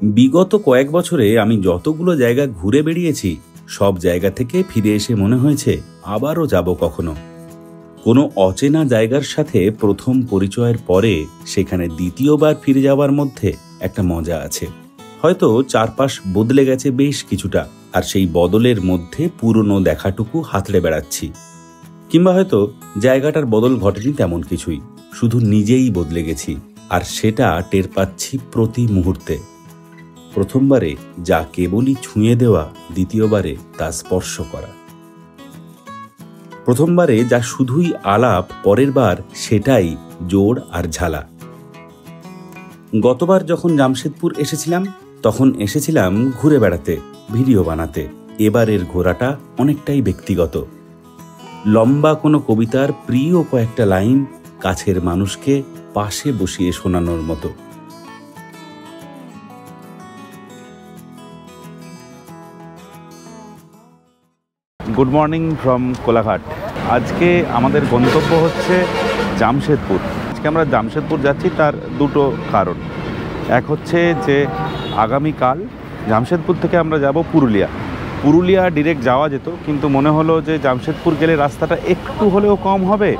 বিগত কয়েক বছরে আমি যতগুলো জায়গা ঘুরে বেড়িয়েছি সব জায়গা থেকে ফিরে এসে মনে হয়েছে আবারও যাব কখনো। কোনো অচেনা জায়গার সাথে প্রথম পরিচয়ের পরে সেখানে দ্বিতীয়বার ফিরে যাওয়ার মধ্যে একটা মজা আছে। হয়তো চারপাশ বদলে গেছে বেশ কিছুটা, আর সেই বদলের মধ্যে পুরনো দেখাটুকু হাতড়ে বেড়াচ্ছি। কিংবা হয়তো জায়গাটার বদল ঘটেনি তেমন কিছুই, শুধু নিজেই বদলে গেছি, আর সেটা টের পাচ্ছি প্রতি মুহূর্তে। প্রথমবারে যা কেবলই ছুঁয়ে দেওয়া, দ্বিতীয়বারে তা স্পর্শ করা। প্রথমবারে যা শুধুই আলাপ, পরের বার সেটাই জোর আর ঝালা। গতবার যখন জামশেদপুর এসেছিলাম তখন এসেছিলাম ঘুরে বেড়াতে, ভিডিও বানাতে। এবারের ঘোরাটা অনেকটাই ব্যক্তিগত। লম্বা কোনো কবিতার প্রিয় কয়েকটা লাইন কাছের মানুষকে পাশে বসিয়ে শোনানোর মতো। Good morning from Kolaghat. আজকে আমাদের গন্তব্য হচ্ছে জামশেদপুর। আজকে আমরা জামশেদপুর যাচ্ছি তার দুটো কারণ। এক হচ্ছে যে আগামীকাল জামশেদপুর থেকে আমরা যাব পুরুলিয়া ডিরেক্ট যাওয়া যেত, কিন্তু মনে হলো যে জামশেদপুর গেলে রাস্তাটা একটু হলেও কম হবে,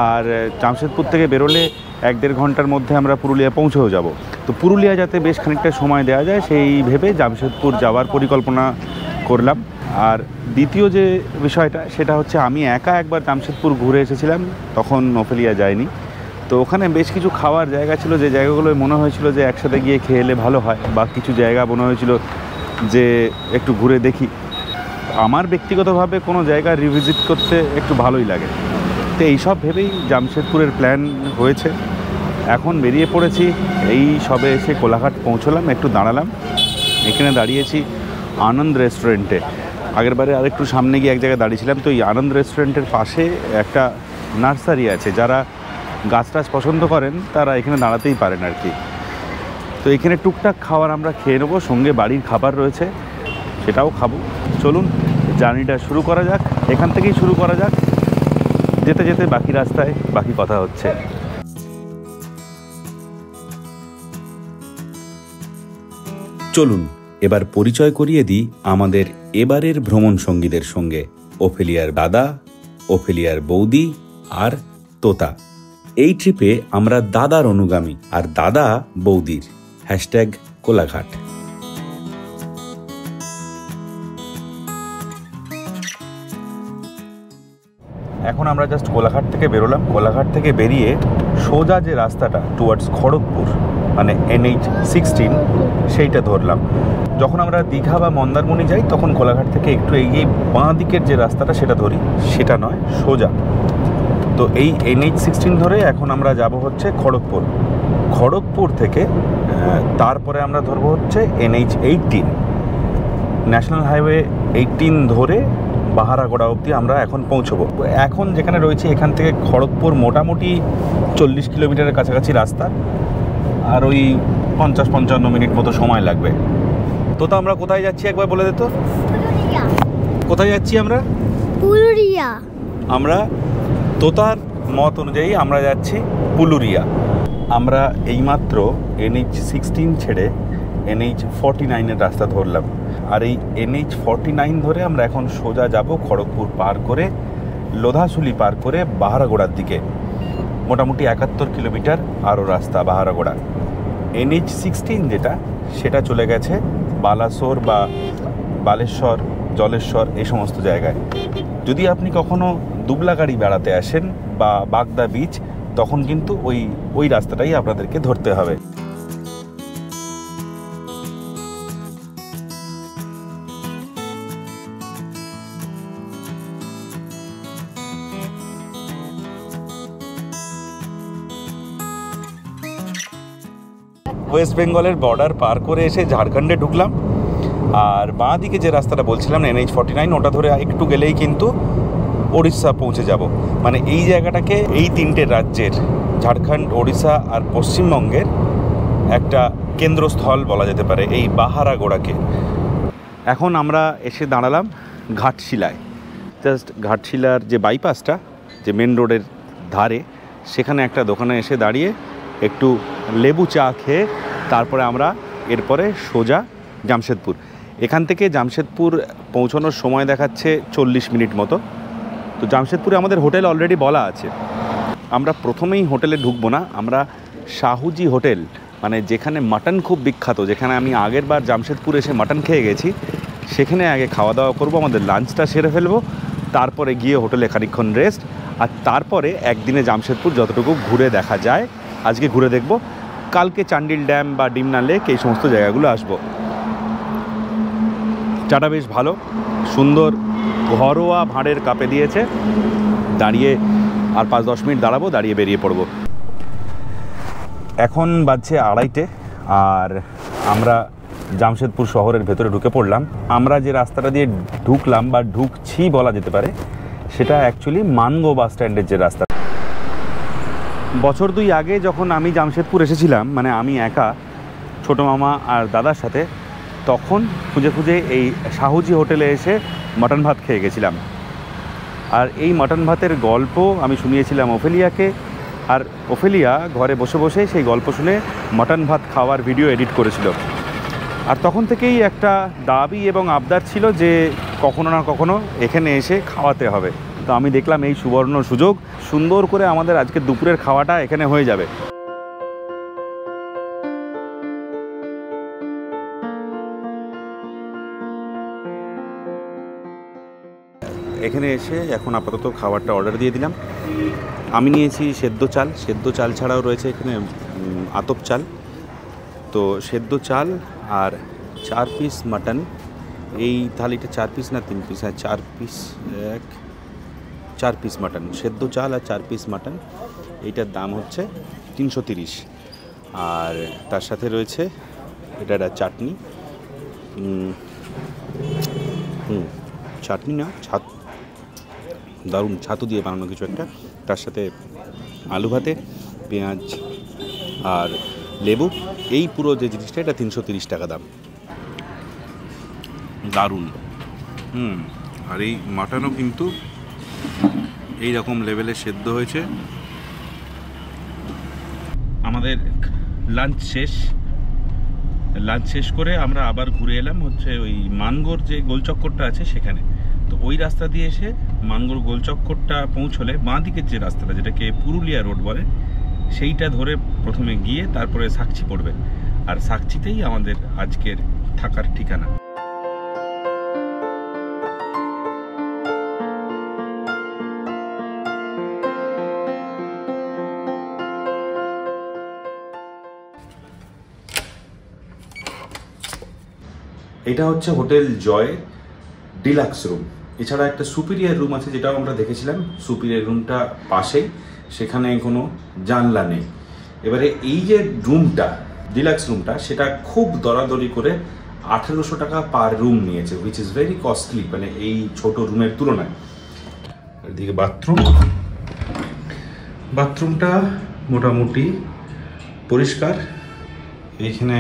আর জামশেদপুর থেকে বেরোলে 1-1.5 ঘন্টার মধ্যে আমরা পুরুলিয়া পৌঁছেও যাব। তো পুরুলিয়া যাতে বেশ খানিকটা সময় দেওয়া যায় সেই ভেবে জামশেদপুর যাওয়ার পরিকল্পনা করলাম। আর দ্বিতীয় যে বিষয়টা সেটা হচ্ছে আমি একা একবার জামশেদপুর ঘুরে এসেছিলাম, তখন ওফেলিয়া যায়নি। তো ওখানে বেশ কিছু খাওয়ার জায়গা ছিল, যে জায়গাগুলোয় মনে হয়েছিল যে একসাথে গিয়ে খেয়ে এলে ভালো হয়, বা কিছু জায়গা মনে হয়েছিল যে একটু ঘুরে দেখি। আমার ব্যক্তিগতভাবে কোনো জায়গা রিভিজিট করতে একটু ভালোই লাগে। তো এইসব ভেবেই জামশেদপুরের প্ল্যান হয়েছে। এখন বেরিয়ে পড়েছি, এই সবে এসে কোলাঘাট পৌঁছলাম, একটু দাঁড়ালাম। এখানে দাঁড়িয়েছি আনন্দ রেস্টুরেন্টে। আগেরবারে আরেকটু সামনে গিয়ে এক জায়গায় দাঁড়িয়েছিলাম। তো এই আনন্দ রেস্টুরেন্টের পাশে একটা নার্সারি আছে, যারা গাছ টাছ পছন্দ করেন তারা এখানে দাঁড়াতেই পারেন আর কি। তো এখানে টুকটাক খাবার আমরা খেয়ে নেবো, সঙ্গে বাড়ির খাবার রয়েছে, সেটাও খাবো। চলুন জার্নিটা শুরু করা যাক, এখান থেকেই শুরু করা যাক। যেতে যেতে বাকি রাস্তায় বাকি কথা হচ্ছে। চলুন এবার পরিচয় করিয়ে দিই আমাদের এবারের ভ্রমণ সঙ্গীদের সঙ্গে। ওফেলিয়ার দাদা, ওফেলিয়ার বৌদি আর তোতা। এই ট্রিপে আমরা দাদার অনুগামী, আর দাদা বৌদির। #কোলাঘাট। এখন আমরা জাস্ট কোলাঘাট থেকে বেরোলাম। কোলাঘাট থেকে বেরিয়ে সোজা যে রাস্তাটা টুয়ার্ডস খড়গপুর, মানে NH-16, সেইটা ধরলাম। যখন আমরা দীঘা বা মন্দারমণি যাই তখন কোলাঘাট থেকে একটু এগিয়ে বাঁ দিকের যে রাস্তাটা সেটা ধরি, সেটা নয়, সোজা। তো এই NH-16 ধরে এখন আমরা যাব হচ্ছে খড়গপুর থেকে তারপরে আমরা ধরবো হচ্ছে NH-18, ন্যাশনাল হাইওয়ে 18 ধরে বাহারাগোড়া অবধি আমরা এখন পৌঁছবো। এখন যেখানে রয়েছে এখান থেকে খড়গপুর মোটামুটি 40 কিলোমিটারের কাছাকাছি রাস্তা, আর ওই 50-55 মিনিট মতো সময় লাগবে। তো আমরা কোথায় যাচ্ছি একবার বলে দে তো। কোথায় যাচ্ছি আমরা? পুরুলিয়া। আমরা তোতার মত অনুযায়ী আমরা যাচ্ছি পুরুলিয়া। আমরা এইমাত্র NH-16 ছেড়ে NH-49-এর রাস্তা ধরলাম, আর এই NH-49 ধরে আমরা এখন সোজা যাব খড়গপুর পার করে, লোধাশুলি পার করে বাহারাগোড়ার দিকে। মোটামুটি 71 কিলোমিটার আরও রাস্তা বাহারাগোড়া। NH-16 যেটা, সেটা চলে গেছে বালাসোর বা বালেশ্বর, জলেশ্বর, এই সমস্ত জায়গায়। যদি আপনি কখনো দুবলাগাড়ি বেড়াতে আসেন বা বাগদা বিচ, তখন কিন্তু ওই রাস্তাটাই আপনাদেরকে ধরতে হবে। ওয়েস্ট বেঙ্গলের বর্ডার পার করে এসে ঝাড়খণ্ডে ঢুকলাম, আর বাঁ দিকে যে রাস্তাটা বলছিলাম NH-49, ওটা ধরে একটু গেলেই কিন্তু ওড়িশা পৌঁছে যাব। মানে এই জায়গাটাকে এই 3টে রাজ্যের, ঝাড়খণ্ড, ওড়িশা আর পশ্চিমবঙ্গের একটা কেন্দ্রস্থল বলা যেতে পারে এই বাহারাগোড়াকে। এখন আমরা এসে দাঁড়ালাম ঘাটশিলায়। জাস্ট ঘাটশিলার যে বাইপাসটা, যে মেন রোডের ধারে, সেখানে একটা দোকানে এসে দাঁড়িয়ে একটু লেবু চা খেয়ে তারপরে আমরা এরপরে সোজা জামশেদপুর। এখান থেকে জামশেদপুর পৌঁছানোর সময় দেখাচ্ছে 40 মিনিট মতো। তো জামশেদপুরে আমাদের হোটেল অলরেডি বলা আছে। আমরা প্রথমেই হোটেলে ঢুকবো না, আমরা শাহুজি হোটেল, মানে যেখানে মাটন খুব বিখ্যাত, যেখানে আমি আগের বার জামশেদপুর এসে মাটন খেয়ে গেছি, সেখানে আগে খাওয়া দাওয়া করবো, আমাদের লাঞ্চটা সেরে ফেলবো, তারপরে গিয়ে হোটেলে খানিকক্ষণ রেস্ট, আর তারপরে একদিনে জামশেদপুর যতটুকু ঘুরে দেখা যায় আজকে ঘুরে দেখব। কালকে চান্ডিল ড্যাম বা ডিমনা লেক এই সমস্ত জায়গাগুলো আসবো। চাটা বেশ ভালো, সুন্দর ঘরোয়া ভাঁড়ের কাপে দিয়েছে। দাঁড়িয়ে আর 5-10 মিনিট দাঁড়াবো, দাঁড়িয়ে বেরিয়ে পড়বো। এখন বাজছে 2:30 আর আমরা জামশেদপুর শহরের ভেতরে ঢুকে পড়লাম। আমরা যে রাস্তাটা দিয়ে ঢুকলাম বা ঢুকছি বলা যেতে পারে, সেটা অ্যাকচুয়ালি মানগো বাস স্ট্যান্ডের যে রাস্তা। বছর 2 আগে যখন আমি জামশেদপুর এসেছিলাম, মানে আমি একা, ছোটো মামা আর দাদার সাথে, তখন খুঁজে খুঁজে এই শাহুজি হোটেলে এসে মাটন ভাত খেয়ে গেছিলাম। আর এই মাটন ভাতের গল্প আমি শুনিয়েছিলাম ওফেলিয়াকে, আর ওফেলিয়া ঘরে বসে বসে সেই গল্প শুনে মাটন ভাত খাওয়ার ভিডিও এডিট করেছিল। আর তখন থেকেই একটা দাবি এবং আবদার ছিল যে কখনো না কখনো এখানে এসে খাওয়াতে হবে। তো আমি দেখলাম এই সুবর্ণ সুযোগ, সুন্দর করে আমাদের আজকে দুপুরের খাওয়াটা এখানে হয়ে যাবে। এখানে এসে এখন আপাতত খাবারটা অর্ডার দিয়ে দিলাম। আমি নিয়েছি সেদ্ধ চাল ছাড়াও রয়েছে এখানে আতপ চাল। তো সেদ্ধ চাল আর 4 পিস মাটন, এই থালিটা 4 পিস না 3 পিস, হ্যাঁ 4 পিস মাটন, সেদ্ধ চাল আর 4 পিস মাটন। এইটার দাম হচ্ছে 330। আর তার সাথে রয়েছে এটা একটা চাটনি, চাটনি না দারুণ ছাতু দিয়ে বানানো কিছু একটা, তার সাথে আলু ভাতে পেঁয়াজ আর লেবু। এই পুরো যে জিনিসটা, এটা 330 টাকা দাম। দারুণ। আর এই মাটনও কিন্তু এই রকম লেভেলে সেদ্ধ হয়েছে। আমাদের লাঞ্চ শেষ করে আমরা আবার ঘুরে এলাম হচ্ছে ওই মানগোর যে গোলচক্করটা আছে সেখানে। তো ওই রাস্তা দিয়ে এসে মানগোর গোলচক্করটা পৌঁছলে বাঁ দিকের যে রাস্তাটা, যেটাকে পুরুলিয়া রোড বলে, সেইটা ধরে প্রথমে গিয়ে তারপরে সাকচি পড়বে। আর সাকচিতেই আমাদের আজকের থাকার ঠিকানা। এটা হচ্ছে হোটেল জয় ডিলাক্স রুম। এছাড়া একটা সুপিরিয়ার রুম আছে, যেটাও আমরা দেখেছিলাম। সুপিরিয়ার রুমটা পাশেই, সেখানে কোনো জানলা নেই। এবারে এই যে রুমটা, ডিলাক্স রুমটা, সেটা খুব দরাদরি করে 1800 টাকা পার রুম নিয়েছে, হুইচ ইজ ভেরি কস্টলি, মানে এই ছোট রুমের তুলনায়। এদিকে বাথরুমটা মোটামুটি পরিষ্কার। এইখানে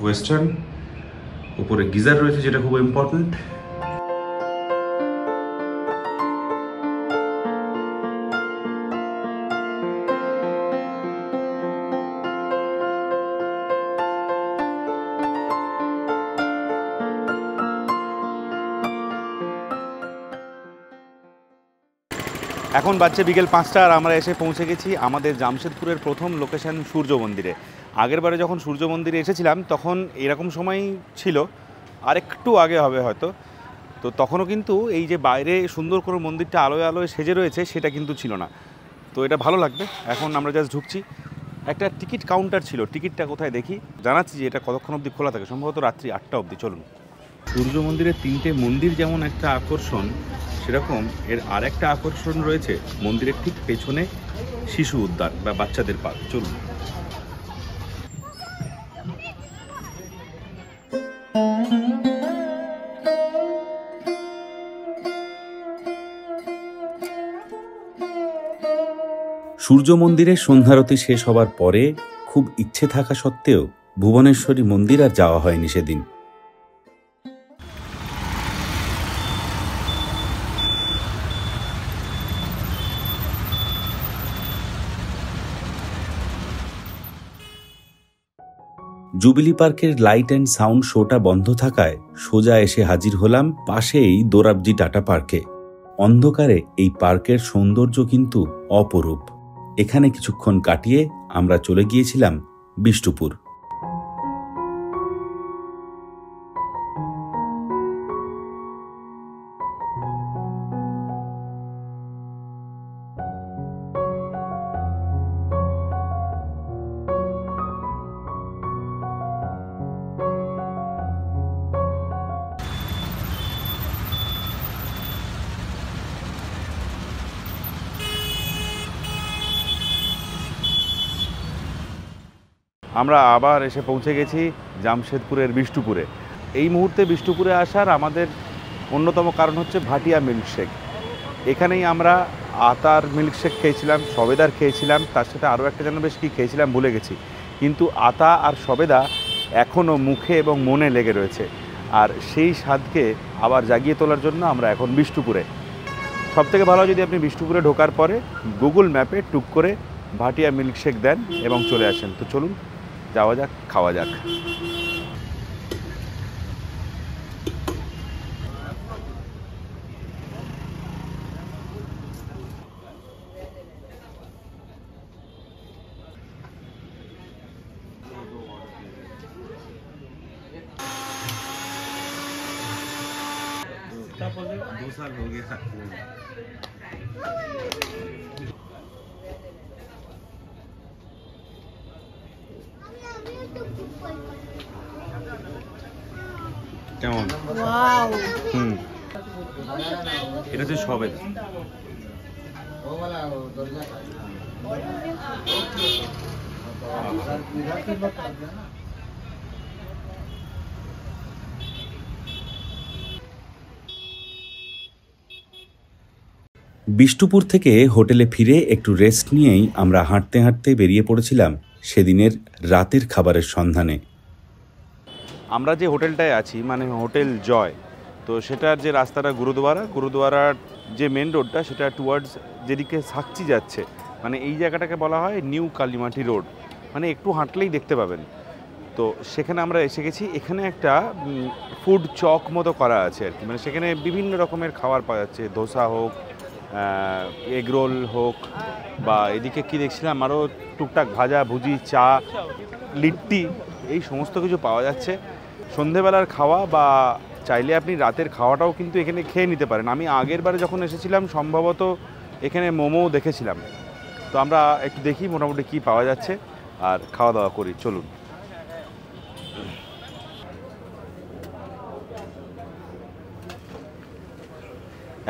ওয়েস্টার্ন, উপরে গিজার রয়েছে, যেটা খুব ইম্পর্টেন্ট। এখন বাজছে বিকেল 5টা আর আমরা এসে পৌঁছে গেছি আমাদের জামশেদপুরের প্রথম লোকেশন সূর্য মন্দিরে। আগের বারে যখন সূর্য মন্দিরে এসেছিলাম তখন এরকম সময় ছিল, আর একটু আগে হবে হয়তো। তো তখনও কিন্তু এই যে বাইরে সুন্দর করে মন্দিরটা আলোয় আলোয় সেজে রয়েছে, সেটা কিন্তু ছিল না। তো এটা ভালো লাগবে। এখন আমরা জাস্ট ঢুকছি। একটা টিকিট কাউন্টার ছিল, টিকিটটা কোথায় দেখি, জানাচ্ছি যে এটা কতক্ষণ অবধি খোলা থাকে, সম্ভবত রাত্রি 8টা অবধি। চলুন। সূর্য মন্দিরের 3টে মন্দির যেমন একটা আকর্ষণ, সেরকম এর আর একটা আকর্ষণ রয়েছে মন্দিরের ঠিক পেছনে, শিশু উদ্যান বা বাচ্চাদের পার্ক। চলুন। সূর্য মন্দিরের সন্ধ্যারতি শেষ হবার পরে খুব ইচ্ছে থাকা সত্ত্বেও ভুবনেশ্বরী মন্দির আর যাওয়া হয়নি সেদিন। জুবিলি পার্কের লাইট অ্যান্ড সাউন্ড শোটা বন্ধ থাকায় সোজা এসে হাজির হলাম পাশেই দোরাবজি টাটা পার্কে। অন্ধকারে এই পার্কের সৌন্দর্য কিন্তু অপরূপ। এখানে কিছুক্ষণ কাটিয়ে আমরা চলে গিয়েছিলাম বিষ্টুপুর। আমরা আবার এসে পৌঁছে গেছি জামশেদপুরের বিষ্টুপুরে। এই মুহূর্তে বিষ্টুপুরে আসার আমাদের অন্যতম কারণ হচ্ছে ভাটিয়া মিল্কশেক। এখানেই আমরা আতার মিল্কশেক খেয়েছিলাম, সবেদার খেয়েছিলাম, তার সাথে আরও একটা যেন বেশ কী খেয়েছিলাম ভুলে গেছি, কিন্তু আতা আর সবেদা এখনও মুখে এবং মনে লেগে রয়েছে। আর সেই স্বাদকে আবার জাগিয়ে তোলার জন্য আমরা এখন বিষ্টুপুরে। সবথেকে ভালো যদি আপনি বিষ্টুপুরে ঢোকার পরে গুগল ম্যাপে টুক করে ভাটিয়া মিল্কশেক দেন এবং চলে আসেন। তো চলুন যাওয়া যাক, খাওয়া যাক। কেমন? এটা হচ্ছে সবেদা। বিষ্টুপুর থেকে হোটেলে ফিরে একটু রেস্ট নিয়েই আমরা হাঁটতে হাঁটতে বেরিয়ে পড়েছিলাম সেদিনের রাতের খাবারের সন্ধানে। আমরা যে হোটেলটায় আছি মানে হোটেল জয়, তো সেটার যে রাস্তাটা গুরুদুয়ারার যে মেন রোডটা সেটা টুয়ার্ডস যেদিকে সাকচি যাচ্ছে, মানে এই জায়গাটাকে বলা হয় নিউ কালীমাটি রোড, মানে একটু হাঁটলেই দেখতে পাবেন। তো সেখানে আমরা এসে গেছি। এখানে একটা ফুড চক মতো করা আছে আর কি, মানে সেখানে বিভিন্ন রকমের খাবার পাওয়া যাচ্ছে, ধোসা হোক, এগরোল হোক, বা এদিকে কি দেখছিলাম আরও টুকটাক ভাজা ভুজি, চা, লিট্টি, এই সমস্ত কিছু পাওয়া যাচ্ছে। সন্ধেবেলার খাওয়া বা চাইলে আপনি রাতের খাওয়াটাও কিন্তু এখানে খেয়ে নিতে পারেন। আমি আগের বারে যখন এসেছিলাম সম্ভবত এখানে মোমো দেখেছিলাম। তো আমরা একটু দেখি মোটামুটি কি পাওয়া যাচ্ছে আর খাওয়া দাওয়া করি, চলুন।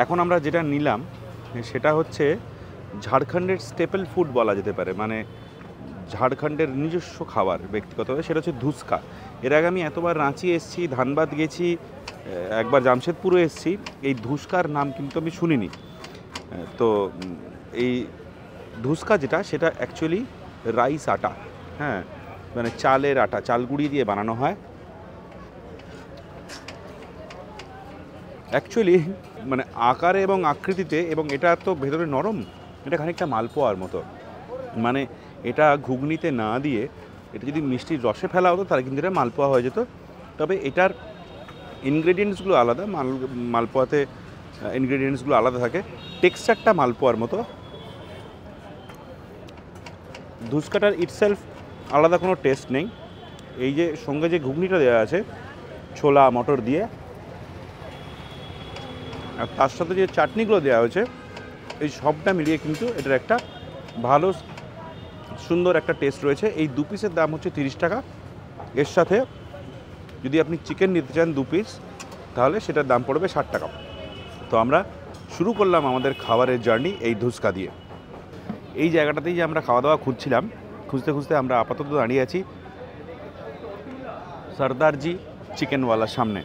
এখন আমরা যেটা নিলাম সেটা হচ্ছে ঝাড়খণ্ডের স্টেপল ফুড বলা যেতে পারে, মানে ঝাড়খণ্ডের নিজস্ব খাবার ব্যক্তিগতভাবে, সেটা হচ্ছে ধুসকা। এর আগে আমি এতবার রাঁচি এসেছি, ধানবাদ গেছি, একবার জামশেদপুরে এসেছি, এই ধুসকার নাম কিন্তু আমি শুনিনি। তো এই ধুসকা যেটা, সেটা অ্যাকচুয়ালি রাইস আটা, হ্যাঁ, মানে চালের আটা, চাল গুঁড়ি দিয়ে বানানো হয়। অ্যাকচুয়ালি মানে আকারে এবং আকৃতিতে, এবং এটা তো ভেতরে নরম, এটা খানিকটা মালপোয়ার মতো। মানে এটা ঘুগনিতে না দিয়ে এটা যদি মিষ্টির রসে ফেলা হতো তাহলে কিন্তু এটা মালপোয়া হয়ে যেত। তবে এটার ইনগ্রেডিয়েন্টসগুলো আলাদা, মালপোয়াতে ইনগ্রেডিয়েন্টসগুলো আলাদা থাকে, টেক্সচারটা মালপোয়ার মতো। ধুসকাটার ইটসেলফ আলাদা কোনো টেস্ট নেই। এই যে সঙ্গে যে ঘুগনিটা দেওয়া আছে ছোলা মটর দিয়ে, আর তার সাথে যে চাটনিগুলো দেওয়া হয়েছে, এই সবটা মিলিয়ে কিন্তু এটার একটা ভালো সুন্দর একটা টেস্ট রয়েছে। এই দু পিসের দাম হচ্ছে 30 টাকা। এর সাথে যদি আপনি চিকেন নিতে চান 2 পিস, তাহলে সেটার দাম পড়বে 60 টাকা। তো আমরা শুরু করলাম আমাদের খাবারের জার্নি এই ধুসকা দিয়ে। এই জায়গাটাতেই যে আমরা খাওয়া দাওয়া খুঁজছিলাম, খুঁজতে খুঁজতে আমরা আপাতত দাঁড়িয়ে আছি সর্দারজি চিকেনওয়ালার সামনে।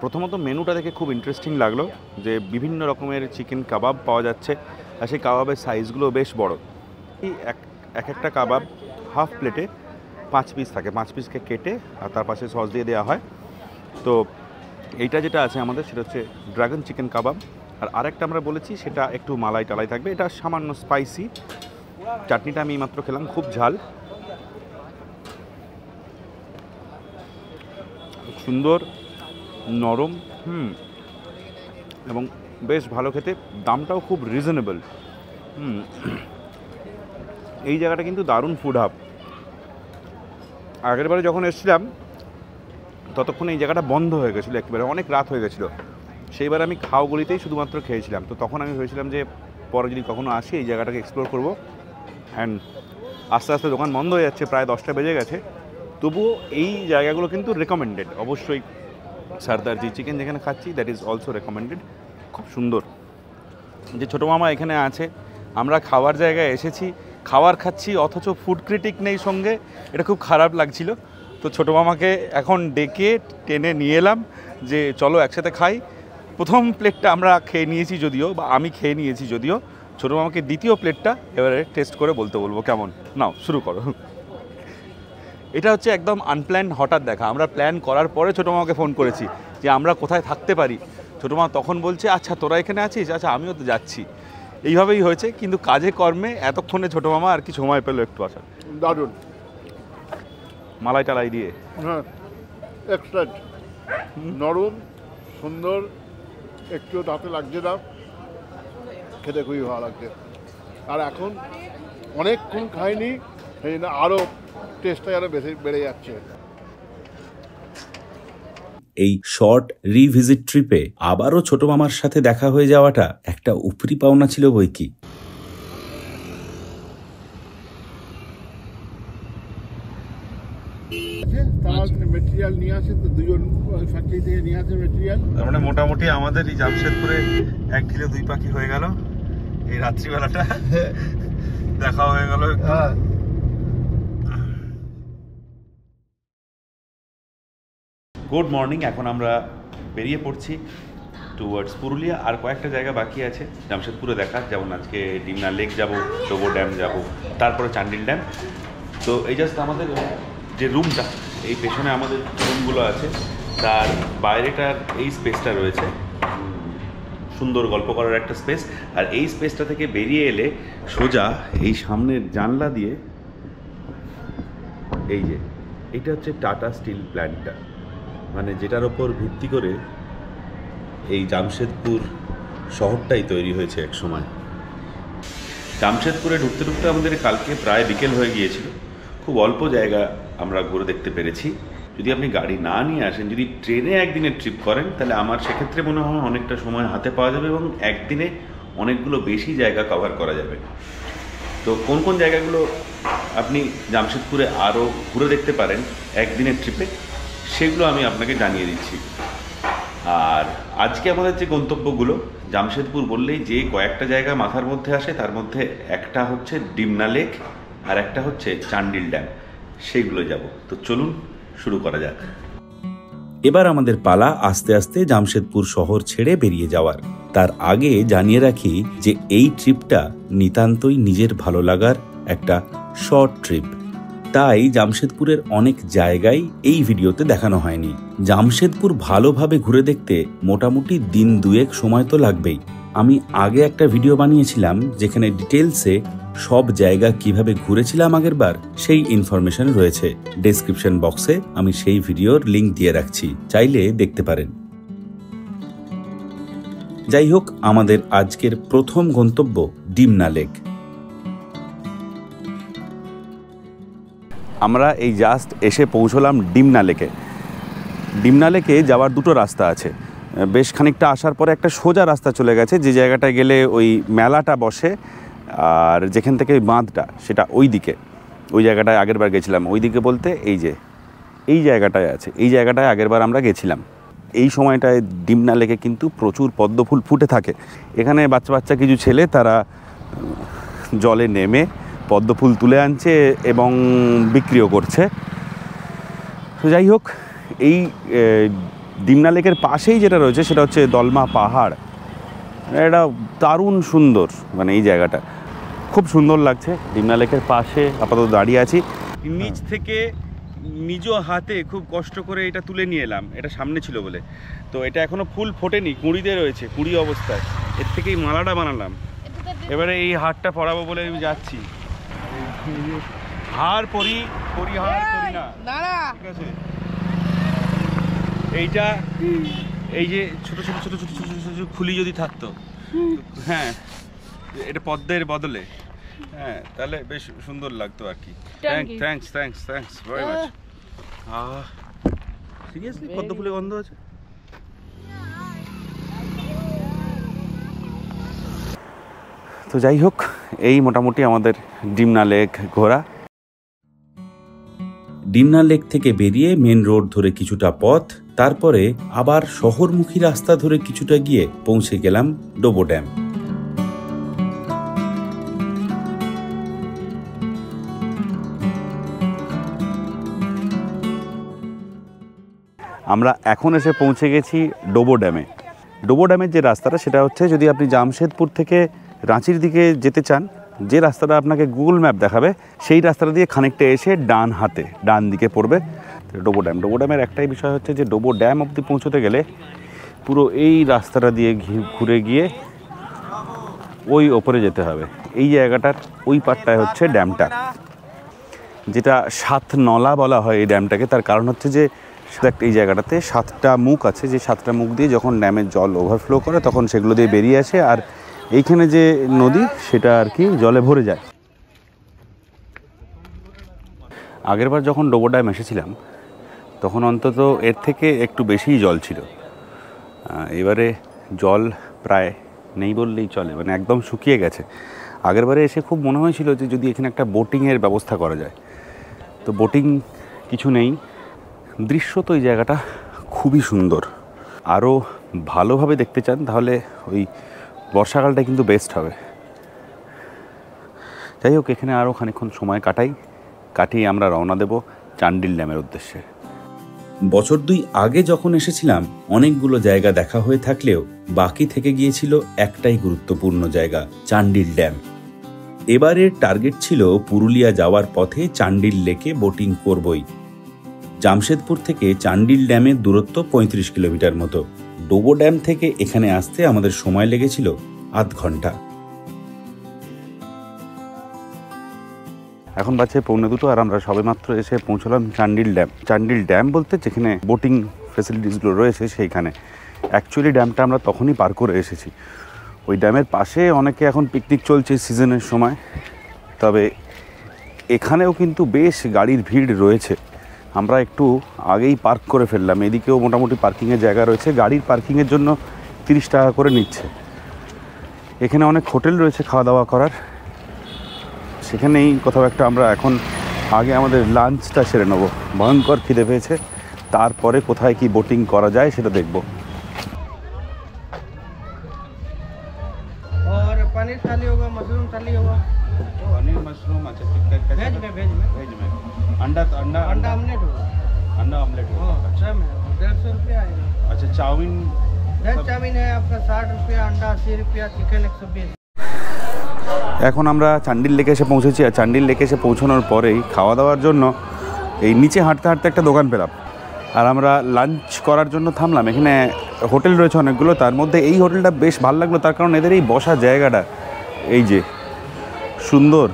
প্রথমত মেনুটা দেখে খুব ইন্টারেস্টিং লাগলো, যে বিভিন্ন রকমের চিকেন কাবাব পাওয়া যাচ্ছে, আর সেই কাবাবের সাইজগুলো বেশ বড়। এই এক একটা কাবাব হাফ প্লেটে 5 পিস থাকে, 5 পিসকে কেটে আর তার পাশে সস দিয়ে দেওয়া হয়। তো এইটা যেটা আছে আমাদের, সেটা হচ্ছে ড্রাগন চিকেন কাবাব। আর আরেকটা আমরা বলেছি সেটা একটু মালাই টালাই থাকবে, এটা সামান্য স্পাইসি। চাটনিটা আমি মাত্র খেলাম, খুব ঝাল। সুন্দর, নরম, এবং বেশ ভালো খেতে, দামটাও খুব রিজনেবল। এই জায়গাটা কিন্তু দারুণ ফুড হাব। আগের বারে যখন এসেছিলাম ততক্ষণ এই জায়গাটা বন্ধ হয়ে গেছিলো, একেবারে অনেক রাত হয়ে গেছিলো। সেইবার আমি খাওয়াগুলিতেই শুধুমাত্র খেয়েছিলাম। তো তখন আমি ভেবেছিলাম যে পরে যদি কখনো আসি এই জায়গাটাকে এক্সপ্লোর করবো। অ্যান্ড আস্তে আস্তে দোকান বন্ধ হয়ে যাচ্ছে, প্রায় 10টা বেজে গেছে। তবুও এই জায়গাগুলো কিন্তু রেকমেন্ডেড। অবশ্যই সর্দারজি চিকেন যেখানে খাচ্ছি দ্যাট ইজ অলসো রেকমেন্ডেড। খুব সুন্দর যে ছোটো মামা এখানে আছে, আমরা খাওয়ার জায়গায় এসেছি, খাবার খাচ্ছি, অথচ ফুড ক্রিটিক নেই সঙ্গে। এটা খুব খারাপ লাগছিল। তো ছোটো মামাকে এখন ডেকে টেনে নিয়ে এলাম যে চলো একসাথে খাই। প্রথম প্লেটটা আমরা খেয়ে নিয়েছি যদিও, বা আমি খেয়ে নিয়েছি যদিও। ছোটো মামাকে দ্বিতীয় প্লেটটা এবারে টেস্ট করে বলবো কেমন। নাও শুরু করো। এটা হচ্ছে একদম আনপ্ল্যান, হঠাৎ দেখা। আমরা প্ল্যান করার পরে ছোটো মামাকে ফোন করেছি যে আমরা কোথায় থাকতে পারি। ছোটো মা তখন বলছে আচ্ছা তোরা এখানে আছিস, আচ্ছা আমিও তো যাচ্ছি। এইভাবেই হয়েছে, কিন্তু কাজে কর্মে এতক্ষণে ছোটো মামা আর কি সময় পেলো একটু আসার। দারুণ মালাই টালাই দিয়ে, হ্যাঁ, এক্সট্রাট নরম, সুন্দর, একটু দাঁতে লাগছে না, খেতে খুবই ভালো লাগছে। আর এখন অনেকক্ষণ খাইনি, সেই জন্য আরও টেস্টটা আরও বেশি বেড়ে যাচ্ছে। এই শর্ট রিভিজিট ট্রিপে আবারও ছোট মামার সাথে দেখা হয়ে যাওয়াটা একটা উপরি পাওনা ছিল বই কি। মেটেরিয়াল নিয়ে আসে, তো দুজন ফ্যাক্টরি থেকে নিয়ে আসে মেটেরিয়াল। তার মানে মোটামুটি আমাদের এই জামশেদপুরে এক ঢিলে দুই পাখি হয়ে গেল। এই রাত্রিবেলাটা দেখা হয়ে গেল। Good morning. এখন আমরা বেরিয়ে পড়ছি টুয়ার্ডস পুরুলিয়া। আর কয়েকটা জায়গা বাকি আছে জামশেদপুরে দেখার, যেমন আজকে ডিমনা লেক যাব, টোবো ড্যাম যাব, তারপরে চান্ডিল ড্যাম। তো এই জাস্ট আমাদের যে রুমটা, এই পেছনে আমাদের রুমগুলো আছে, তার বাইরেটার এই স্পেসটা রয়েছে, সুন্দর গল্প করার একটা স্পেস। আর এই স্পেসটা থেকে বেরিয়ে এলে সোজা এই সামনের জানলা দিয়ে, এই যে এটা হচ্ছে টাটা স্টিল প্ল্যান্টটা, মানে যেটার ওপর ভিত্তি করে এই জামশেদপুর শহরটাই তৈরি হয়েছে এক সময়। জামশেদপুরে ঢুকতে ঢুকতে আমাদের কালকে প্রায় বিকেল হয়ে গিয়েছিল। খুব অল্প জায়গা আমরা ঘুরে দেখতে পেরেছি। যদি আপনি গাড়ি না নিয়ে আসেন, যদি ট্রেনে একদিনের ট্রিপ করেন, তাহলে আমার সেক্ষেত্রে মনে হয় অনেকটা সময় হাতে পাওয়া যাবে এবং একদিনে অনেকগুলো বেশি জায়গা কভার করা যাবে। তো কোন কোন জায়গাগুলো আপনি জামশেদপুরে আরও ঘুরে দেখতে পারেন একদিনের ট্রিপে, সেগুলো আমি আপনাকে জানিয়ে দিচ্ছি। আর আজকে আমাদের যে গন্তব্যগুলো, জামশেদপুর বললেই যে কয়েকটা জায়গা মাথার মধ্যে আসে, তার মধ্যে একটা হচ্ছে ডিমনা লেক আর একটা হচ্ছে চান্ডিল ড্যাম, সেইগুলো যাব। তো চলুন শুরু করা যাক। এবার আমাদের পালা আস্তে আস্তে জামশেদপুর শহর ছেড়ে বেরিয়ে যাওয়ার। তার আগে জানিয়ে রাখি যে এই ট্রিপটা নিতান্তই নিজের ভালো লাগার একটা শর্ট ট্রিপ, তাই জামশেদপুরের অনেক জায়গায় এই ভিডিওতে দেখানো হয়নি। জামশেদপুর ভালোভাবে ঘুরে দেখতে মোটামুটি দিন দুয়েক সময় তো লাগবেই। আমি আগে একটা ভিডিও বানিয়েছিলাম যেখানে ডিটেলসে সব জায়গা কিভাবে ঘুরেছিলাম আগেরবার, সেই ইনফরমেশন রয়েছে। ডেসক্রিপশন বক্সে আমি সেই ভিডিওর লিংক দিয়ে রাখছি, চাইলে দেখতে পারেন। যাই হোক, আমাদের আজকের প্রথম গন্তব্য ডিমনা লেক। আমরা এই জাস্ট এসে পৌঁছলাম ডিমনা লেকে। ডিমনা লেকে যাওয়ার দুটো রাস্তা আছে। বেশ খানিকটা আসার পরে একটা সোজা রাস্তা চলে গেছে, যে জায়গাটায় গেলে ওই মেলাটা বসে, আর যেখান থেকে বাঁধটা সেটা ওই দিকে। ওই জায়গাটায় আগেরবার গেছিলাম। ওই দিকে বলতে এই যে এই জায়গাটায় আছে, এই জায়গাটায় আগেরবার আমরা গেছিলাম। এই সময়টায় ডিমনা লেকে কিন্তু প্রচুর পদ্ম ফুল ফুটে থাকে। এখানে বাচ্চা বাচ্চা কিছু ছেলে তারা জলে নেমে পদ্ম ফুল তুলে আনছে এবং বিক্রিও করছে। তো যাই হোক, এই ডিমনা লেকের পাশেই যেটা রয়েছে সেটা হচ্ছে দলমা পাহাড়। এটা দারুণ সুন্দর, মানে এই জায়গাটা খুব সুন্দর লাগছে। ডিমনা লেকের পাশে আপাতত দাঁড়িয়ে আছি। নিচ থেকে নিজ হাতে খুব কষ্ট করে এটা তুলে নিয়ে এলাম, এটা সামনে ছিল বলে। তো এটা এখনো ফুল ফোটেনি, কুঁড়িতে রয়েছে, কুঁড়ি অবস্থায়। এর থেকেই মালাটা বানালাম। এবারে এই হারটা পরাবো বলে আমি যাচ্ছি। হার পরি, হার পরি না, ঠিক আছে? এইটা এই যে ছোট ছোট ছোট ছোট ছোট ছোট ছোট খুলি যদি থাকতো, হ্যাঁ এটা পদ্মের বদলে, হ্যাঁ তাহলে বেশ সুন্দর লাগতো আর কি। Thanks thanks thanks very much. Seriously পদ্ম ফুলে গন্ধ আছে? তো যাই হোক, এই মোটামুটি আমাদের ডিমনা লেক ঘোরা। ডিমনা লেক থেকে বেরিয়ে মেন রোড ধরে কিছুটা পথ, তারপরে আবার শহরমুখী রাস্তা ধরে কিছুটা গিয়ে পৌঁছে গেলাম ডোবো ড্যাম। আমরা এখন এসে পৌঁছে গেছি ডোবো ড্যামে। ডোবো ড্যামের যে রাস্তাটা সেটা হচ্ছে, যদি আপনি জামশেদপুর থেকে রাঁচির দিকে যেতে চান, যে রাস্তাটা আপনাকে গুগল ম্যাপ দেখাবে সেই রাস্তাটা দিয়ে খানিকটা এসে ডান হাতে ডান দিকে পড়বে ডোবো ড্যাম। ডোবো ড্যামের একটাই বিষয় হচ্ছে যে ডোবো ড্যাম অবধি পৌঁছতে গেলে পুরো এই রাস্তাটা দিয়ে ঘুরে গিয়ে ওই ওপরে যেতে হবে। এই জায়গাটার ওই পাটটায় হচ্ছে ড্যামটা, যেটা সাত নলা বলা হয় এই ড্যামটাকে। তার কারণ হচ্ছে যে এই জায়গাটাতে 7টা মুখ আছে, যে 7টা মুখ দিয়ে যখন ড্যামের জল ওভারফ্লো করে তখন সেগুলো দিয়ে বেরিয়ে আসে, আর এইখানে যে নদী সেটা আর কি জলে ভরে যায়। আগেরবার যখন ডোবো ড্যাম এসেছিলাম তখন অন্তত এর থেকে একটু বেশিই জল ছিল। এবারে জল প্রায় নেই বললেই চলে, মানে একদম শুকিয়ে গেছে। আগেরবারে এসে খুব মনে হয়েছিল যে যদি এখানে একটা বোটিংয়ের ব্যবস্থা করা যায়, তো বোটিং কিছু নেই। দৃশ্য তো এই জায়গাটা খুবই সুন্দর। আরও ভালোভাবে দেখতে চান তাহলে ওই বর্ষাকালটা কিন্তু বেস্ট হবে। যাই হোক, এখানে আরও খানিকক্ষণ সময় কাটিয়ে আমরা রওনা দেব চান্ডিল ড্যামের উদ্দেশ্যে। বছর 2 আগে যখন এসেছিলাম অনেকগুলো জায়গা দেখা হয়ে থাকলেও বাকি থেকে গিয়েছিল একটাই গুরুত্বপূর্ণ জায়গা, চান্ডিল ড্যাম। এবারের টার্গেট ছিল পুরুলিয়া যাওয়ার পথে চান্ডিল লেকে বোটিং করবই। জামশেদপুর থেকে চান্ডিল ড্যামের দূরত্ব 35 কিলোমিটার মতো। ডোবো ড্যাম থেকে এখানে আসতে আমাদের সময় লেগেছিল আধ ঘন্টা। এখন বাজে 1:45 আর আমরা সবেমাত্র এসে পৌঁছলাম চান্ডিল ড্যাম। চান্ডিল ড্যাম বলতে যেখানে বোটিং ফেসিলিটিসগুলো রয়েছে সেইখানে। অ্যাকচুয়ালি ড্যামটা আমরা তখনই পার করে এসেছি। ওই ড্যামের পাশে অনেকে এখন পিকনিক চলছে সিজনের সময়, তবে এখানেও কিন্তু বেশ গাড়ির ভিড় রয়েছে। আমরা একটু আগেই পার্ক করে ফেললাম। এদিকেও মোটামুটি পার্কিংয়ের জায়গা রয়েছে, গাড়ির পার্কিংয়ের জন্য 30 টাকা করে নিচ্ছে। এখানে অনেক হোটেল রয়েছে খাওয়া দাওয়া করার, সেখানেই কোথাও একটা আমরা এখন আগে আমাদের লাঞ্চটা সেরে নেবো। ভয়ঙ্কর খিদে পেয়েছে, তারপরে কোথায় কি বোটিং করা যায় সেটা দেখব। और पनीर थाली होगा, मशरूम थाली होगा, पनीर मशरूम, अच्छा वेज में अंडा अंडा ऑमलेट होगा, अंडा ऑमलेट हाँ सब है, 150 रुपया आएगा। अच्छा चाउमीन, वेज चाउमीन है आपका 60 रुपया, अंडा 80 रुपया, चिकन 120। এখন আমরা চান্ডিল লেকে এসে পৌঁছেছি। আর চান্ডিল লেকে এসে পৌঁছানোর পরেই খাওয়া দাওয়ার জন্য এই নিচে হাঁটতে হাঁটতে একটা দোকান পেলাম, আর আমরা লাঞ্চ করার জন্য থামলাম। এখানে হোটেল রয়েছে অনেকগুলো, তার মধ্যে এই হোটেলটা বেশ ভালো লাগলো, তার কারণ এদের এই বসার জায়গাটা এই যে সুন্দর,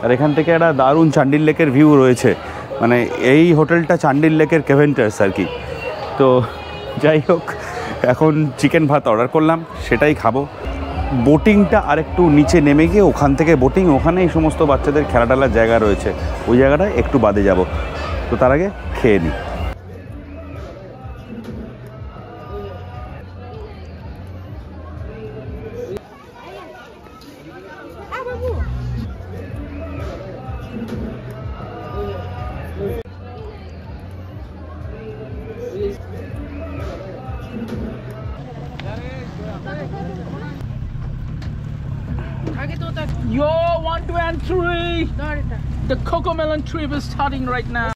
আর এখান থেকে একটা দারুণ চান্ডিল লেকের ভিউ রয়েছে। মানে এই হোটেলটা চান্ডিল লেকের কেভেন্টার্স আর কি। তো যাই হোক, এখন চিকেন ভাত অর্ডার করলাম, সেটাই খাবো। বোটিংটা আরেকটু নিচে নেমে গিয়ে ওখান থেকে বোটিং, ওখানে এই সমস্ত বাচ্চাদের খেলা টেলার জায়গা রয়েছে, ওই জায়গাটা একটু বাদে যাব। তো তার আগে খেয়ে নিই। Yo, 1, 2, and 3. The Cocomelon trip is starting right now.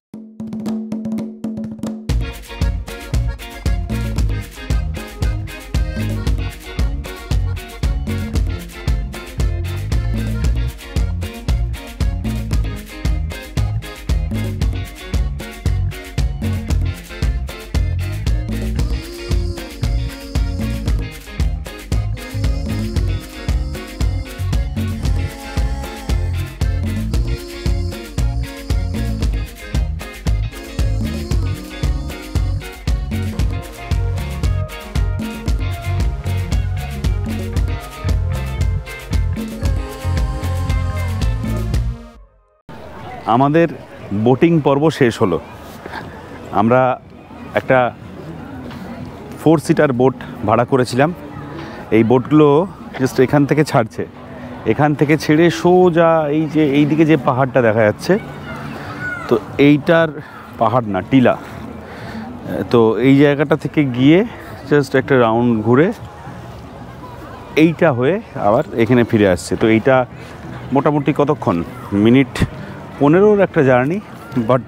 আমাদের বোটিং পর্ব শেষ হলো। আমরা একটা 4 সিটার বোট ভাড়া করেছিলাম। এই বোটগুলো জাস্ট এখান থেকে ছাড়ছে, এখান থেকে ছেড়ে সোজা এই যে এইদিকে যে পাহাড়টা দেখা যাচ্ছে, তো এইটার পাহাড় না, টিলা, তো এই জায়গাটা থেকে গিয়ে জাস্ট একটা রাউন্ড ঘুরে এইটা হয়ে আবার এখানে ফিরে আসছে। তো এইটা মোটামুটি কতক্ষণ, মিনিট 15-র একটা জার্নি, বাট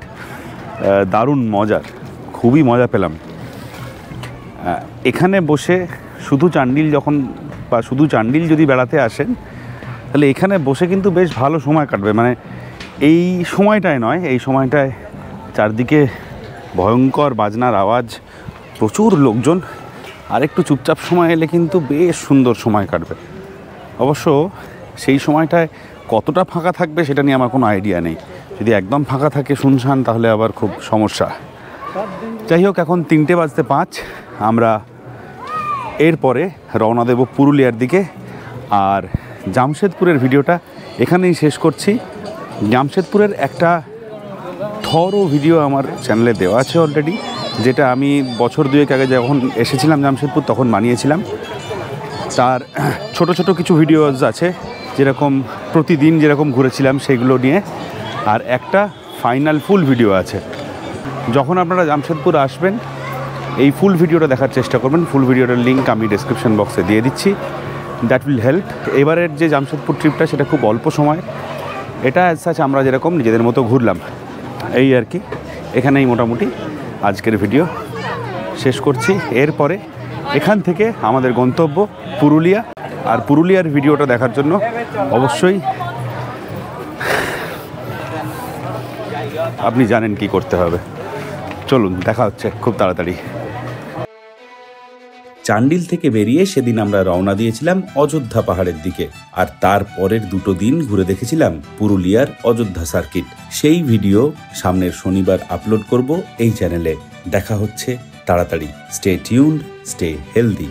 দারুণ মজার, খুবই মজা পেলাম। এখানে বসে শুধু চান্ডিল যখন বা শুধু চান্ডিল যদি বেড়াতে আসেন, তাহলে এখানে বসে কিন্তু বেশ ভালো সময় কাটবে। মানে এই সময়টায় নয়, এই সময়টায় চারদিকে ভয়ঙ্কর বাজনার আওয়াজ, প্রচুর লোকজন, আর একটু চুপচাপ সময় এলে কিন্তু বেশ সুন্দর সময় কাটবে। অবশ্য সেই সময়টায় কতটা ফাঁকা থাকবে সেটা নিয়ে আমার কোনো আইডিয়া নেই। যদি একদম ফাঁকা থাকে শুনশান, তাহলে আবার খুব সমস্যা। যাই হোক, এখন 3:05, আমরা এরপরে রওনা দেব পুরুলিয়ার দিকে। আর জামশেদপুরের ভিডিওটা এখানেই শেষ করছি। জামশেদপুরের একটা থরো ভিডিও আমার চ্যানেলে দেওয়া আছে অলরেডি, যেটা আমি বছর 2 আগে যখন এসেছিলাম জামশেদপুর তখন বানিয়েছিলাম। তার ছোট ছোট কিছু ভিডিওজ আছে, যেরকম প্রতিদিন যেরকম ঘুরেছিলাম সেগুলো নিয়ে, আর একটা ফাইনাল ফুল ভিডিও আছে। যখন আপনারা জামশেদপুর আসবেন এই ফুল ভিডিওটা দেখার চেষ্টা করবেন। ফুল ভিডিওটার লিঙ্ক আমি ডেসক্রিপশন বক্সে দিয়ে দিচ্ছি, দ্যাট উইল হেল্প। এবারের যে জামশেদপুর ট্রিপটা সেটা খুব অল্প সময়, এটা অ্যাজ সাচ আমরা যেরকম নিজেদের মতো ঘুরলাম এই আর কি। এখানেই মোটামুটি আজকের ভিডিও শেষ করছি। এরপরে এখান থেকে আমাদের গন্তব্য পুরুলিয়া, আর পুরুলিয়ার ভিডিওটা দেখার জন্য অবশ্যই আপনি জানেন কি করতে হবে। চলুন, দেখা হচ্ছে খুব তাড়াতাড়ি। চান্ডিল থেকে বেরিয়ে সেদিন আমরা রওনা দিয়েছিলাম অযোধ্যা পাহাড়ের দিকে, আর তার পরের 2 দিন ঘুরে দেখেছিলাম পুরুলিয়ার অযোধ্যা সার্কিট। সেই ভিডিও সামনের শনিবার আপলোড করব এই চ্যানেলে। দেখা হচ্ছে তাড়াতাড়ি। Stay tuned, stay healthy.